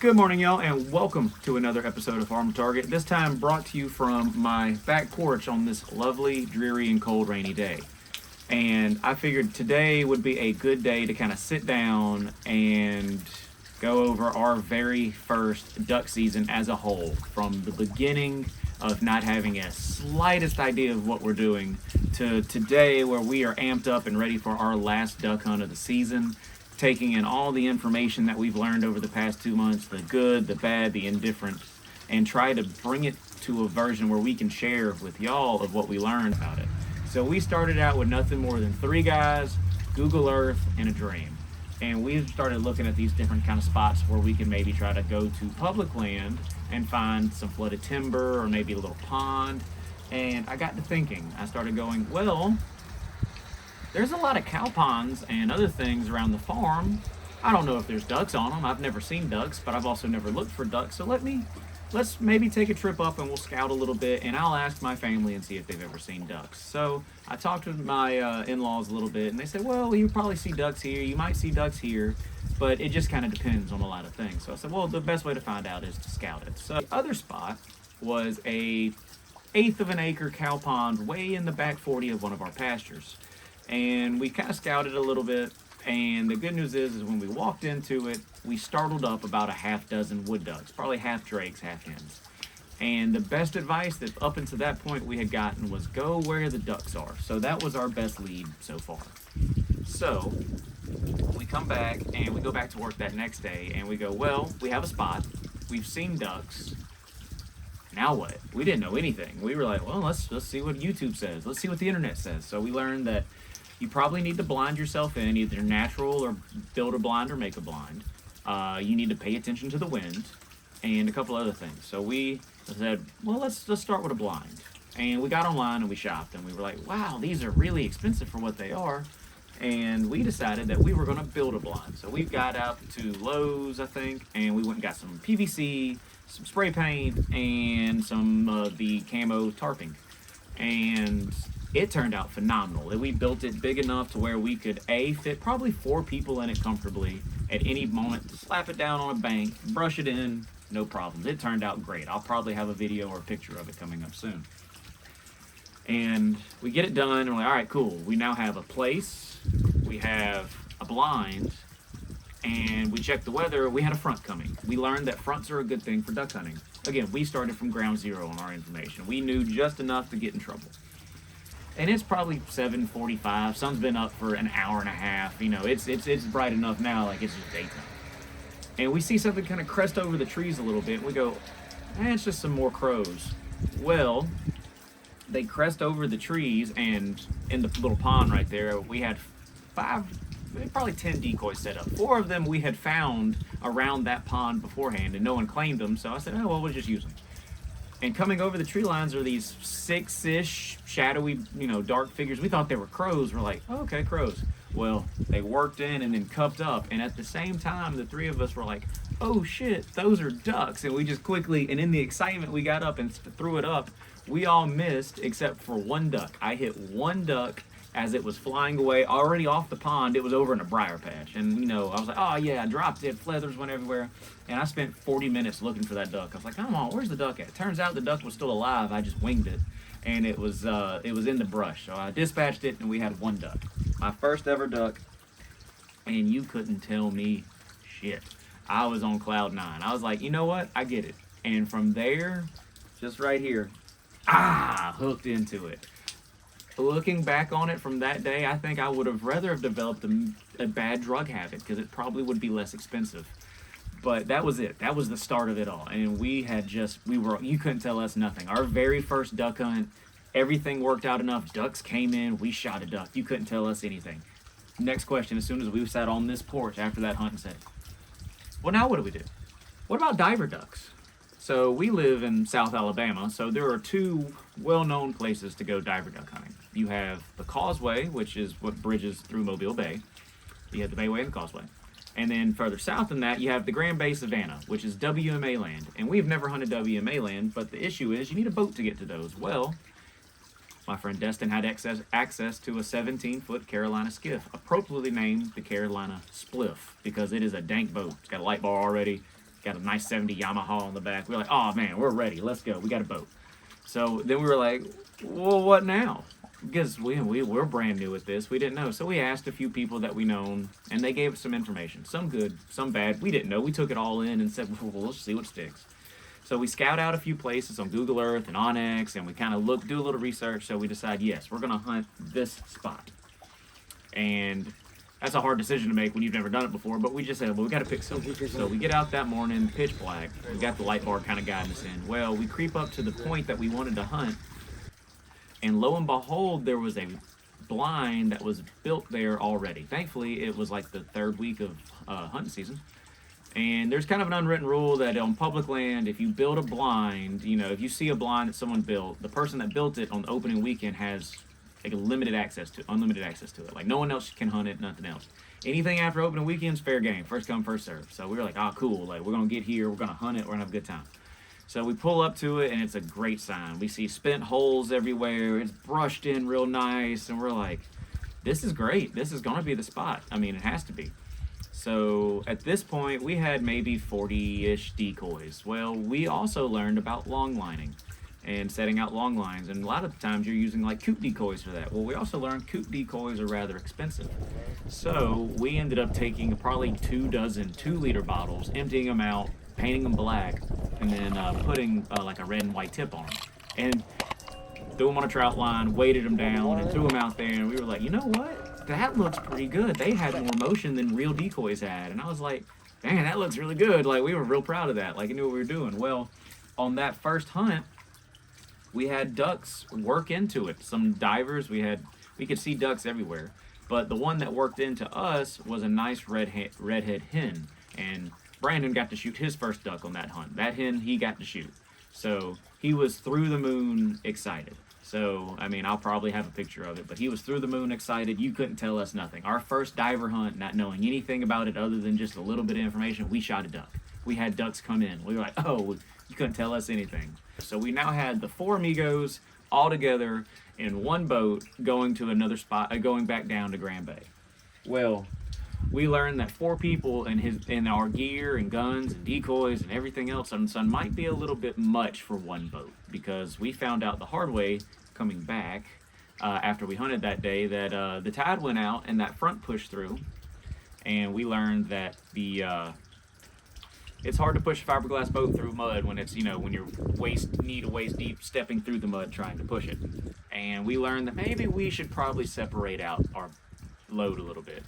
Good morning, y'all, and welcome to another episode of Farm to Target. This time brought to you from my back porch on this lovely, dreary, and cold, rainy day. And I figured today would be a good day to kind of sit down and go over our very first duck season as a whole, from the beginning of not having a slightest idea of what we're doing to today where we are amped up and ready for our last duck hunt of the season, taking in all the information that we've learned over the past 2 months, the good, the bad, the indifferent, and try to bring it to a version where we can share with y'all of what we learned about it. So we started out with nothing more than 3 guys, Google Earth, and a dream. And we started looking at these different kind of spots where we can maybe try to go to public land and find some flooded timber or maybe a little pond. And I got to thinking, I started going, well, there's a lot of cow ponds and other things around the farm. I don't know if there's ducks on them. I've never seen ducks, but I've also never looked for ducks. So let's maybe take a trip up and we'll scout a little bit, and I'll ask my family and see if they've ever seen ducks. So I talked with my in-laws a little bit, and they said, well, you probably see ducks here. You might see ducks here, but it just kind of depends on a lot of things. So I said, well, the best way to find out is to scout it. So the other spot was a 1/8 of an acre cow pond way in the back 40 of one of our pastures. And we kind of scouted a little bit, and the good news is when we walked into it, we startled up about a half dozen wood ducks, probably half drakes, half hens. And the best advice that up until that point we had gotten was go where the ducks are. So that was our best lead so far. So we come back and we go back to work that next day, and we go, well, we have a spot, we've seen ducks. Now what? We didn't know anything. We were like, well, let's see what YouTube says. Let's see what the internet says. So we learned that you probably need to blind yourself in, either natural or build a blind or make a blind. You need to pay attention to the wind and a couple other things. So we said, well, let's start with a blind. And we got online and we shopped, and we were like, wow, these are really expensive for what they are. And we decided that we were going to build a blind. So we got out to Lowe's, I think, and we went and got some PVC, some spray paint, and some of the camo tarping. And it turned out phenomenal. We built it big enough to where we could fit probably 4 people in it comfortably at any moment. Slap it down on a bank, brush it in, no problems. It turned out great. I'll probably have a video or a picture of it coming up soon. And we get it done, and we're like, all right, cool. We now have a place, we have a blind, and we checked the weather. We had a front coming. We learned that fronts are a good thing for duck hunting. Again, we started from ground zero on our information. We knew just enough to get in trouble. And it's probably 7:45. Sun's been up for an hour and a half. You know, it's bright enough now, like it's just daytime. And we see something kind of crest over the trees a little bit. And we go, it's just some more crows. Well, they crest over the trees, and in the little pond right there, we had 5, probably 10 decoys set up. 4 of them we had found around that pond beforehand, and no one claimed them. So I said, oh, well, we'll just use them. And coming over the tree lines are these 6-ish shadowy, dark figures. We thought they were crows. We're like, oh, okay, crows. Well, they worked in and then cupped up. And at the same time, the 3 of us were like, oh shit, those are ducks. And we just quickly, and in the excitement, we got up and threw it up. We all missed except for 1 duck. I hit 1 duck as it was flying away, already off the pond. It was over in a briar patch. And, I was like, oh yeah, I dropped it. Feathers went everywhere. And I spent 40 minutes looking for that duck. I was like, come on, where's the duck at? Turns out the duck was still alive. I just winged it. And it was in the brush. So I dispatched it, and we had 1 duck. My first ever duck. And you couldn't tell me shit. I was on cloud 9. I was like, you know what? I get it. And from there, just right here, hooked into it. Looking back on it from that day, I think I would have rather have developed a bad drug habit, because it probably would be less expensive. But that was it. That was the start of it all. And you couldn't tell us nothing. Our very first duck hunt, everything worked out enough. Ducks came in, we shot a duck. You couldn't tell us anything. Next question, as soon as we sat on this porch after that hunt, and said, well, now what do we do? What about diver ducks? So we live in South Alabama, so there are 2 well-known places to go diver duck hunting. You have the Causeway, which is what bridges through Mobile Bay. You have the Bayway and the Causeway. And then further south than that, you have the Grand Bay Savannah, which is WMA land. And we've never hunted WMA land, but the issue is you need a boat to get to those. Well, my friend Destin had access to a 17-foot Carolina skiff, appropriately named the Carolina Spliff, because it is a dank boat. It's got a light bar already. got a nice 70 Yamaha on the back. We were like, oh man, we're ready. Let's go. We got a boat. So then we were like, well, what now? Because we're brand new at this. We didn't know. So we asked a few people that we known, and they gave us some information. Some good, some bad. We didn't know. We took it all in and said, well, let's see what sticks. So we scout out a few places on Google Earth and Onyx, and we kind of do a little research. So we decide, yes, we're going to hunt this spot. And that's a hard decision to make when you've never done it before, but we just said, well, we got to pick something. So we get out that morning, pitch black. We got the light bar kind of guiding us in. Well, we creep up to the point that we wanted to hunt, and lo and behold, there was a blind that was built there already. Thankfully, it was like the third week of hunting season. And there's kind of an unwritten rule that on public land, if you build a blind, you know, if you see a blind that someone built, the person that built it on the opening weekend has like unlimited access to it. Like no one else can hunt it, nothing else. Anything after opening weekend's fair game, first come, first serve. So we were like, oh, cool. Like we're gonna get here, we're gonna hunt it, we're gonna have a good time. So we pull up to it, and it's a great sign. We see spent holes everywhere. It's brushed in real nice, and we're like, this is great. This is gonna be the spot. I mean, it has to be. So at this point, we had maybe 40-ish decoys. Well, we also learned about long lining and setting out long lines, and a lot of times you're using like coop decoys for that. Well, we also learned coop decoys are rather expensive. So we ended up taking probably 24 2-liter bottles, emptying them out, painting them black, and then putting like a red and white tip on them. And threw them on a trout line, weighted them down, and threw them out there, and we were like, you know what? That looks pretty good. They had more motion than real decoys had. And I was like, man, that looks really good. Like, we were real proud of that. Like, I knew what we were doing. Well, on that first hunt, we had ducks work into it. Some divers, we could see ducks everywhere. But the one that worked into us was a nice redhead hen. And Brandon got to shoot his first duck on that hunt. That hen, he got to shoot. So he was through the moon excited. So, I mean, I'll probably have a picture of it, but he was through the moon excited. You couldn't tell us nothing. Our first diver hunt, not knowing anything about it other than just a little bit of information, we shot a duck. We had ducks come in. We were like, oh, you couldn't tell us anything. So we now had the 4 amigos all together in one boat going to another spot, going back down to Grand Bay. Well, we learned that 4 people in our gear and guns and decoys and everything else on the sun might be a little bit much for one boat, because we found out the hard way coming back after we hunted that day that the tide went out and that front pushed through, and we learned that it's hard to push a fiberglass boat through mud when it's, you know, when you're knee to waist deep stepping through the mud trying to push it. And we learned that maybe we should probably separate out our load a little bit.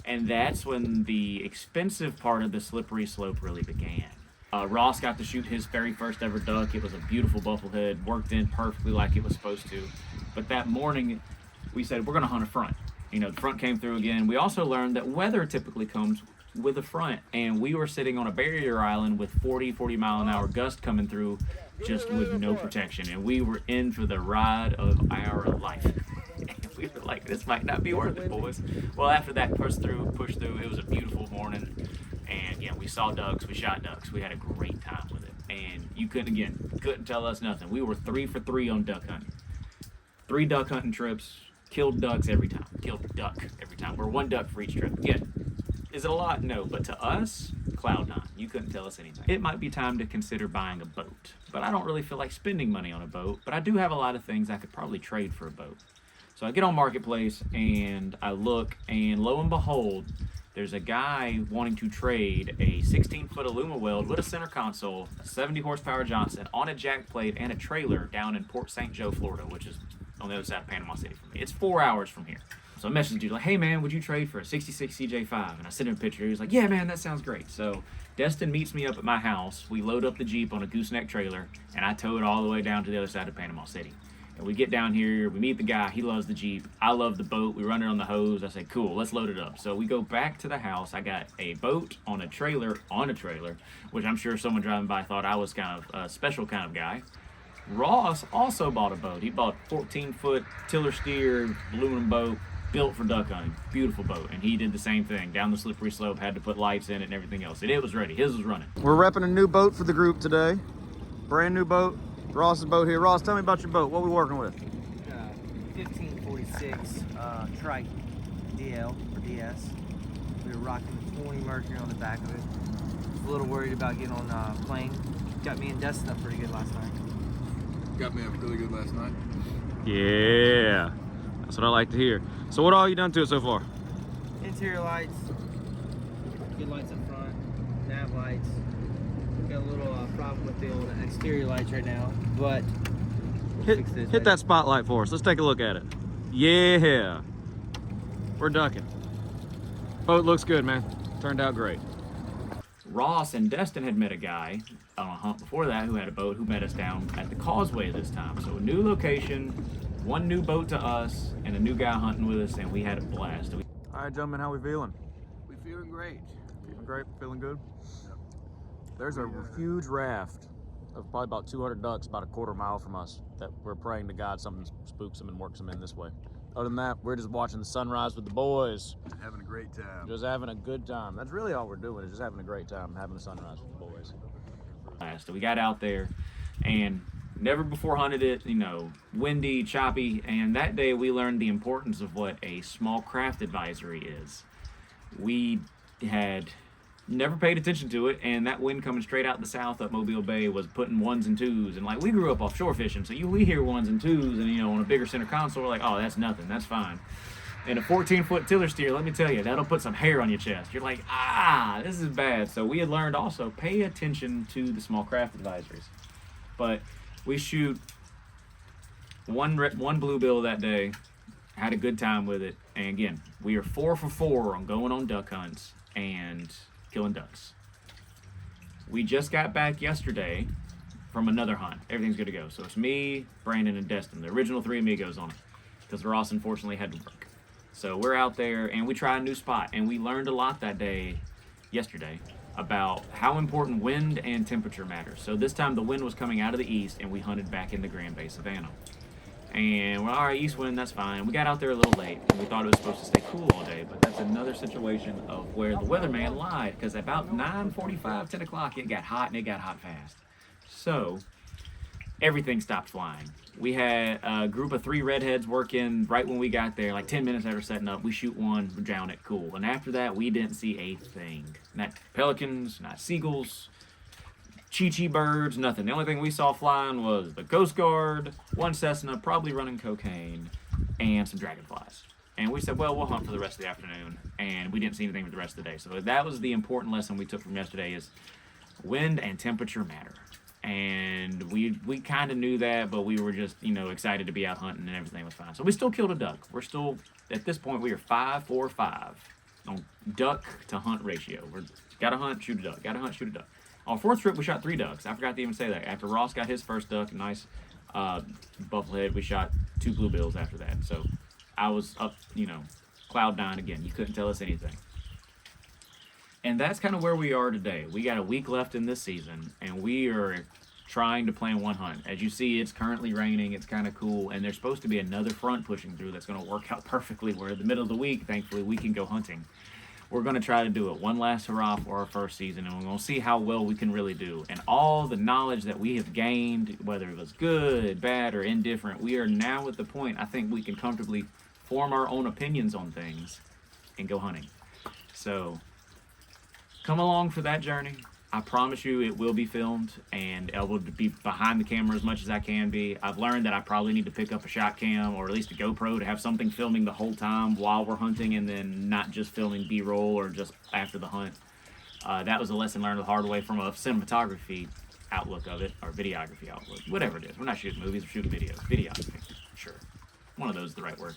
And that's when the expensive part of the slippery slope really began. Ross got to shoot his very first ever duck. It was a beautiful bufflehead, worked in perfectly like it was supposed to. But that morning, we said, we're gonna hunt a front. You know, the front came through again. We also learned that weather typically comes with a front, and we were sitting on a barrier island with 40 mile an hour gust coming through just with no protection. And we were in for the ride of our life. We were like, this might not be worth it, boys. Well, after that push through, it was a beautiful morning. And yeah, we saw ducks, we shot ducks. We had a great time with it. And you couldn't tell us nothing. We were 3 for 3 on duck hunting. 3 duck hunting trips, killed ducks every time. Killed a duck every time. We're 1 duck for each trip. Again, is it a lot? No, but to us, cloud 9. You couldn't tell us anything. It might be time to consider buying a boat, but I don't really feel like spending money on a boat, but I do have a lot of things I could probably trade for a boat. So I get on Marketplace and I look, and lo and behold, there's a guy wanting to trade a 16-foot Alumaweld with a center console, a 70 horsepower Johnson on a jack plate and a trailer down in Port St. Joe, Florida, which is on the other side of Panama City from me. It's 4 hours from here. So I messaged the dude like, hey man, would you trade for a 66 CJ5? And I sent him a picture. He was like, yeah man, that sounds great. So Destin meets me up at my house. We load up the Jeep on a gooseneck trailer, and I tow it all the way down to the other side of Panama City. And we get down here, we meet the guy, he loves the Jeep, I love the boat, we run it on the hose. I say, cool, let's load it up. So we go back to the house. I got a boat on a trailer, which I'm sure someone driving by thought I was kind of a special kind of guy. Ross also bought a boat. He bought a 14-foot tiller steer aluminum boat, built for duck hunting. Beautiful boat. And he did the same thing. Down the slippery slope, had to put lights in it and everything else. And it was ready. His was running. We're repping a new boat for the group today. Brand new boat. Ross's boat here. Ross, tell me about your boat. What are we working with? 1546 Trike DL or DS. We were rocking the 20 Mercury on the back of it. a little worried about getting on a plane. Got me and Destin up pretty good last night. Got me up really good last night. Yeah, that's what I like to hear. So what all you done to it so far? Interior lights, good lights up front, nav lights. Got a little problem with the old exterior lights right now, but we'll fix this Hit later. that spotlight for us. Let's take a look at it. Yeah, we're ducking. Boat looks good, man. Turned out great. Ross and Destin had met a guy on a hunt before that who had a boat who met us down at the causeway this time. So a new location, one new boat to us, and a new guy hunting with us, and we had a blast. All right, gentlemen, how we feeling? We feeling great. Feeling great, feeling good. Yep. There's a huge raft of probably about 200 ducks about a quarter mile from us that we're praying to God something spooks them and works them in this way. Other than that, we're just watching the sunrise with the boys. Having a great time. Just having a good time. That's really all we're doing, is just having a great time, having the sunrise with the boys. So we got out there and never before hunted it, you know, windy, choppy, and that day we learned the importance of what a small craft advisory is. We had never paid attention to it, and that wind coming straight out the south up Mobile Bay was putting ones and twos, and like we grew up offshore fishing, so we hear ones and twos, and you know, on a bigger center console, we're like, oh, that's nothing, that's fine. And a 14-foot tiller steer, let me tell you, that'll put some hair on your chest. You're like, ah, this is bad. So we had learned also, pay attention to the small craft advisories. But we shoot one bluebill that day, had a good time with it, and again, we are 4 for 4 on going on duck hunts and killing ducks. We just got back yesterday from another hunt. Everything's good to go. So it's me, Brandon, and Destin, the original three amigos on it, because Ross unfortunately had to work. So we're out there and we try a new spot, and we learned a lot that day, yesterday, about how important wind and temperature matters. So this time the wind was coming out of the east, and we hunted back in the Grand Bay Savannah. And we're all right, east wind, that's fine. We got out there a little late, and we thought it was supposed to stay cool all day, but that's another situation of where the weatherman lied, because about 9:45, 10 o'clock, it got hot, and it got hot fast. So everything stopped flying. We had a group of 3 redheads working right when we got there, like 10 minutes after setting up. We shoot one, we drown it, cool. And after that, we didn't see a thing. Not pelicans, not seagulls, Chi-Chi birds, nothing. The only thing we saw flying was the Coast Guard, one Cessna, probably running cocaine, and some dragonflies. And we said, well, we'll hunt for the rest of the afternoon. And we didn't see anything for the rest of the day. So that was the important lesson we took from yesterday, is wind and temperature matter. And we kind of knew that, but we were just, you know, excited to be out hunting, and everything was fine. So we still killed a duck. We're still, at this point, we are 5-4-5 on duck to hunt ratio. We're gotta hunt, shoot a duck. Gotta hunt, shoot a duck. On 4th trip, we shot 3 ducks. I forgot to even say that. After Ross got his first duck, a nice bufflehead, we shot 2 bluebills after that. So I was up, you know, cloud 9 again. You couldn't tell us anything. And that's kind of where we are today. We got a week left in this season, and we are trying to plan one hunt. As you see, it's currently raining. It's kind of cool, and there's supposed to be another front pushing through that's going to work out perfectly, where in the middle of the week, thankfully, we can go hunting. We're going to try to do it one last hurrah for our first season, and we're going to see how well we can really do. And all the knowledge that we have gained, whether it was good, bad, or indifferent, we are now at the point I think we can comfortably form our own opinions on things and go hunting. So come along for that journey. I promise you it will be filmed, and I will be behind the camera as much as I can be. I've learned that I probably need to pick up a shot cam, or at least a GoPro, to have something filming the whole time while we're hunting, and then not just filming B-roll or just after the hunt. That was a lesson learned the hard way from a cinematography outlook of it, or videography outlook, whatever it is. We're not shooting movies, we're shooting videos. Videography, sure. One of those is the right word.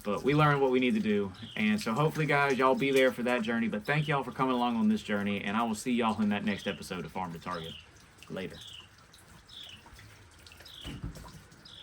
But we learned what we need to do, and so hopefully, guys, y'all be there for that journey. But thank y'all for coming along on this journey, and I will see y'all in that next episode of Farm to Target. Later.